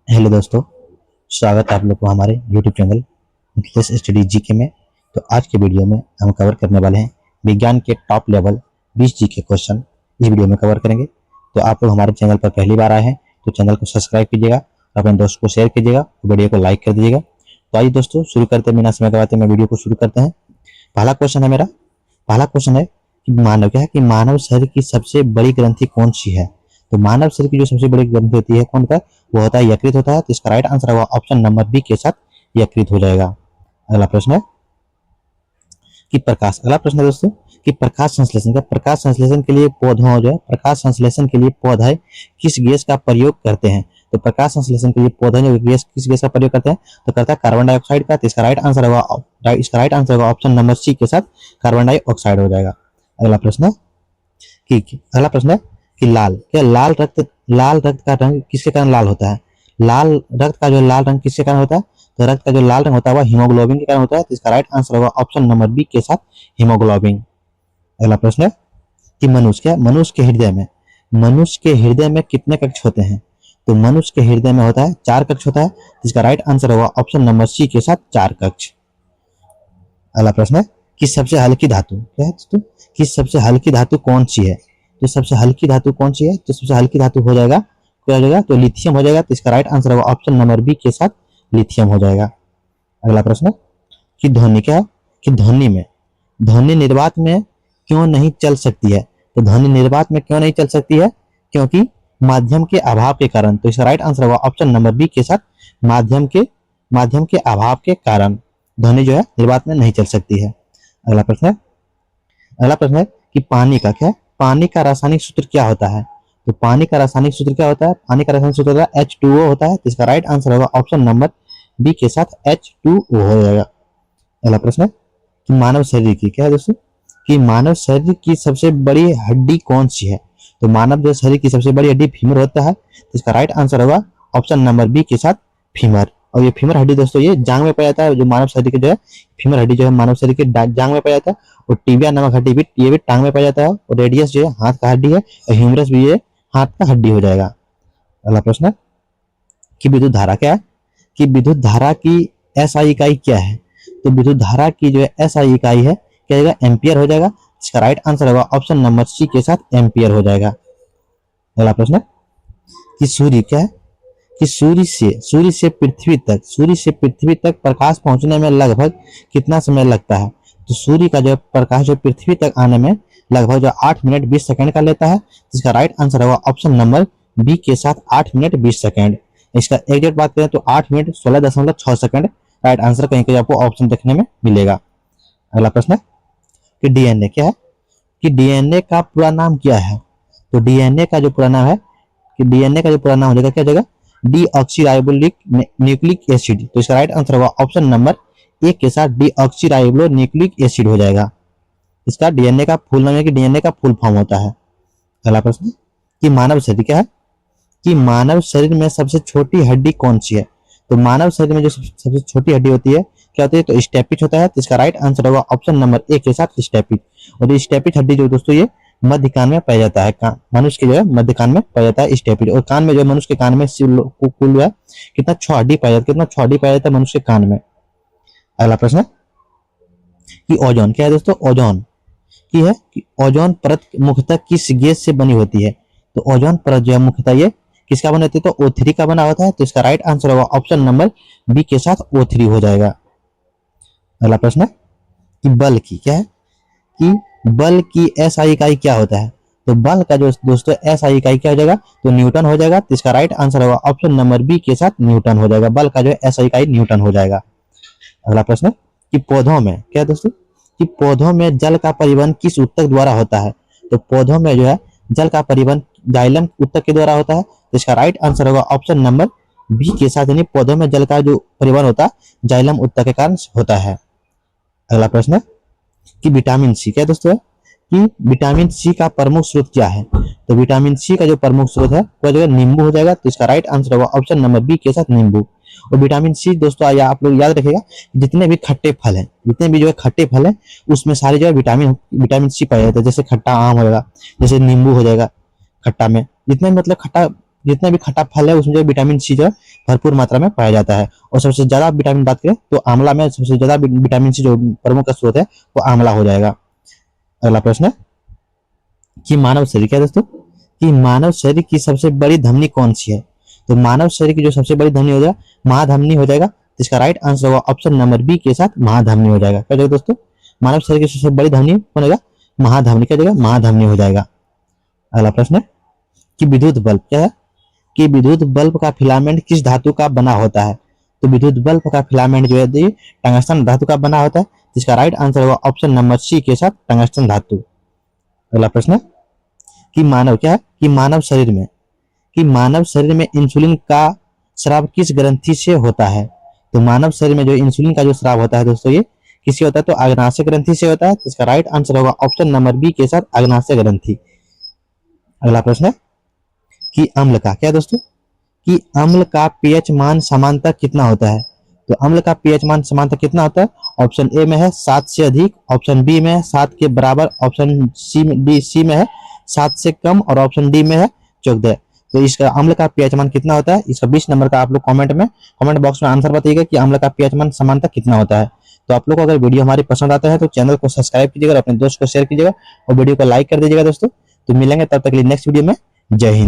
Hello दोस्तों, स्वागत है आप लोग को हमारे YouTube channel Mithilesh study GK में। तो आज के वीडियो में हम कवर करने वाले हैं विज्ञान के टॉप लेवल 20 जीके क्वेश्चन इस वीडियो में कवर करेंगे। तो आप लोग हमारे चैनल पर पहली बार आए हैं तो चैनल को सब्सक्राइब कीजिएगा, अपने दोस्तों को शेयर कीजिएगा, वीडियो को लाइक कर दीजिएगा। तो आइए दोस्तों शुरू करते हैं, बिना समय गवाते मैं वीडियो को शुरू करते हैं। पहला क्वेश्चन है मेरा, पहला क्वेश्चन है कि मानव क्या है कि मानव शरीर की सबसे बड़ी ग्रंथि कौन सी है। तो मानव शरीर की जो सबसे बड़ी ग्रंथि होती है कौन का, वो होता है यकृत होता है। तो इसका राइट आंसर होगा ऑप्शन नंबर बी के साथ यकृत हो जाएगा। अगला प्रश्न है कि प्रकाश, अगला प्रश्न है दोस्तों कि प्रकाश संश्लेषण का, प्रकाश संश्लेषण के लिए पौधों जो है, प्रकाश संश्लेषण के लिए पौधे किस गैस का प्रयोग करते हैं। तो प्रकाश संश्लेषण के लिए पौधे जो गैस किस गैस का प्रयोग करते हैं, तो करता है कार्बन डाइऑक्साइड का। तो इसका राइट आंसर होगा, इसका राइट आंसर होगा ऑप्शन नंबर सी के साथ कार्बन डाइऑक्साइड हो जाएगा। अगला प्रश्न है अगला प्रश्न है कि लाल, क्या लाल रक्त का रंग किसके कारण लाल होता है। लाल रक्त का जो लाल रंग किसके कारण होता है, तो रक्त का जो लाल रंग होता है वह हीमोग्लोबिन के कारण होता है। तो इसका राइट आंसर होगा ऑप्शन नंबर बी के साथ हीमोग्लोबिन। अगला प्रश्न है कि मनुष्य के हृदय में कितने कक्ष होते हैं। तो मनुष्य के हृदय में होता है 4 कक्ष होता है। तो इसका राइट आंसर होगा ऑप्शन नंबर सी के साथ 4 कक्ष। अगला प्रश्न है कि सबसे हल्की धातु क्या है दोस्तों, कि सबसे हल्की धातु कौन सी है। तो सबसे हल्की धातु कौन सी है, तो सबसे हल्की धातु हो जाएगा, क्या हो जाएगा, तो लिथियम हो जाएगा। तो इसका राइट आंसर होगा ऑप्शन नंबर बी के साथ लिथियम हो जाएगा। अगला प्रश्न कि ध्वनि क्या है, कि ध्वनि निर्वात में क्यों नहीं चल सकती है। तो ध्वनि निर्वात में क्यों नहीं चल सकती है, क्योंकि माध्यम के अभाव के कारण। तो इसका राइट आंसर होगा ऑप्शन नंबर बी के साथ माध्यम के अभाव के कारण ध्वनि जो है निर्वात में नहीं चल सकती है। अगला प्रश्न है कि पानी का क्या है, पानी का रासायनिक सूत्र क्या होता है। तो पानी का रासायनिक सूत्र क्या होता है, पानी का रासायनिक सूत्र होता है H2O होता है। तो इसका राइट आंसर होगा ऑप्शन नंबर बी के साथ H2O हो जाएगा। अगला प्रश्न है कि मानव शरीर की क्या है दोस्तों, कि मानव शरीर की सबसे बड़ी हड्डी कौन सी है। तो मानव जो शरीर की सबसे बड़ी हड्डी फीमर होता है। तो इसका राइट आंसर होगा ऑप्शन नंबर बी के साथ फीमर। और ये फीमर हड्डी दोस्तों ये जांग में पाया जाता है। जो मानव शरीर के जो है फीमर हड्डी जो है मानव शरीर के जांग में पाया जाता है। और टिबिया नामक हड्डी भी ये भी टांग में पाया जाता है। और रेडियस जो है हाथ का हड्डी है, और ह्यूमरस भी ये हाथ का हड्डी हो जाएगा। अगला प्रश्न है कि विद्युत धारा क्या है, कि विद्युत धारा की एसआई इकाई क्या है। तो विद्युत धारा की जो है एसआई इकाई है क्या जाएगा, एम्पियर हो जाएगा। इसका राइट आंसर होगा ऑप्शन नंबर सी के साथ एम्पियर हो जाएगा। अगला प्रश्न कि सूर्य क्या है, कि सूर्य से पृथ्वी तक प्रकाश पहुंचने में लगभग कितना समय लगता है। तो सूर्य का जो प्रकाश जो पृथ्वी तक आने में लगभग जो 8 मिनट 20 सेकंड का लेता है। जिसका राइट आंसर होगा ऑप्शन नंबर बी के साथ 8 मिनट 20 सेकंड। इसका एग्जैक्ट बात करें तो 8 मिनट 16.6 सेकंड राइट आंसर कहीं कहीं आपको ऑप्शन देखने में मिलेगा। अगला प्रश्न है कि डीएनए क्या है, कि डीएनए का पूरा नाम क्या है। तो डीएनए का जो पूरा नाम है, कि डीएनए का जो पूरा नाम हो जाएगा क्या जाएगा, डीऑक्सीराइबोलिक न्यूक्लिक एसिड। तो इसका राइट आंसर होगा ऑप्शन नंबर ए के साथ डीऑक्सीराइबो न्यूक्लिक एसिड हो जाएगा। इसका डीएनए का फुल नाम है, कि डीएनए का फुल फॉर्म होता है। अगला प्रश्न कि मानव शरीर क्या है, कि मानव शरीर में सबसे छोटी हड्डी कौन सी है। तो मानव शरीर में जो सबसे छोटी हड्डी होती है क्या होती है, तो स्टेपिज होता है। तो इसका राइट आंसर होगा ऑप्शन नंबर ए के साथ स्टेपिज। और ये स्टेपिज हड्डी जो दोस्तों ये मध्य कान में पाया जाता है, मनुष्य के जो है मध्य कान में पाया जाता है स्टेपिज। और कान में जो मनुष्य के कान में कुल जो है कितना 6 हड्डी पाया जाता है, कितना 6 हड्डी पाया जाता है मनुष्य के कान में। अगला प्रश्न कि ओजोन क्या है दोस्तों, ओजोन की है कि ओजोन परत मुख्यतः किस गैस से बनी होती है। तो ओजोन परत जो है मुख्यतः ये किसका बना होती है, तो O3 का बना होता है। तो इसका राइट आंसर होगा ऑप्शन नंबर बी के साथ O3 हो जाएगा। अगला प्रश्न है कि बल की क्या है, कि बल की एसआई इकाई क्या होता है। तो बल का जो दोस्तों एसआई इकाई क्या हो जाएगा, तो न्यूटन हो जाएगा। तो इसका राइट आंसर होगा ऑप्शन नंबर बी के साथ न्यूटन हो जाएगा। बल का जो एसआई इकाई न्यूटन हो जाएगा। अगला प्रश्न कि पौधों में क्या है दोस्तों, कि पौधों में जल का परिवहन किस ऊतक द्वारा होता है। तो पौधों में जो है जल का परिवहन जाइलम ऊतक के द्वारा होता है। तो इसका राइट आंसर होगा ऑप्शन नंबर बी के साथ, यानी पौधों में जल का जो परिवहन होता है जाइलम ऊतक के कारण होता है। अगला प्रश्न कि विटामिन सी क्या दोस्तों है, कि विटामिन सी का प्रमुख स्रोत क्या है। तो विटामिन सी का जो प्रमुख स्रोत है वह जो है नींबू हो जाएगा। तो इसका राइट आंसर होगा ऑप्शन नंबर बी के साथ नींबू। और विटामिन सी दोस्तों आप लोग याद रखिएगा, जितने भी खट्टे फल हैं, जितने भी जो है खट्टे फल हैं उसमें सारे जो है विटामिन सी पाया जाता है। जैसे खट्टा आम हो जाएगा, जैसे नींबू हो जाएगा खट्टा में, जितने मतलब खट्टा जितना भी खट्टा फल है उसमें जो विटामिन सी जो है भरपूर मात्रा में पाया जाता है। और सबसे ज्यादा विटामिन बात करें तो आंवला में सबसे ज्यादा विटामिन सी जो प्रमुख स्रोत है वो आंवला हो जाएगा। अगला प्रश्न है कि मानव शरीर, क्या दोस्तों, कि मानव शरीर की सबसे बड़ी धमनी कौन सी है? तो मानव शरीर की जो सबसे बड़ी धमनी हो जाएगा महाधमनी हो जाएगा। इसका राइट आंसर होगा ऑप्शन नंबर बी के साथ महाधमनी हो जाएगा। क्या हो जाएगा दोस्तों, मानव शरीर की सबसे बड़ी धमनी कौन होगा? महाधमनी। क्या हो जाएगा? महाधमनी हो जाएगा। अगला प्रश्न है कि विद्युत बल्ब, क्या है कि विद्युत बल्ब का फिलामेंट किस धातु का बना होता है? तो विद्युत बल्ब का फिलामेंट जो है टंगस्टन धातु का बना होता है। इसका राइट आंसर होगा ऑप्शन नंबर सी के साथ टंगस्टन धातु। अगला प्रश्न है कि मानव, क्या है कि मानव शरीर में, कि मानव शरीर में इंसुलिन का स्राव किस ग्रंथि से होता है? तो मानव शरीर में जो इंसुलिन का जो स्राव होता है दोस्तों, ये किससे होता है? तो अग्नाशय ग्रंथि से होता है। तो इसका राइट आंसर होगा ऑप्शन नंबर बी के साथ अग्नाशय ग्रंथि। अगला प्रश्न है कि अम्ल का, क्या दोस्तों, कि अम्ल का पीएच मान सामान्यतः कितना होता है? तो अम्ल का पीएच मान सामान्यतः कितना होता है? ऑप्शन ए में है 7 से अधिक, ऑप्शन बी में है 7 के बराबर, ऑप्शन सी में है 7 से कम और ऑप्शन डी में है 14। तो इसका अम्ल का पीएच मान कितना होता है? इसका 20 नंबर का आप लोग कमेंट बॉक्स में आंसर बताइएगा कि अम्ल का पीएच मान सामान्यतः कितना होता है। तो आप लोग को अगर वीडियो हमारी पसंद आता है तो चैनल को सब्सक्राइब कीजिएगा और अपने दोस्त को शेयर कीजिएगा और वीडियो को लाइक कर दीजिएगा दोस्तों। तो मिलेंगे तब तक के लिए नेक्स्ट वीडियो में। जय हिंद।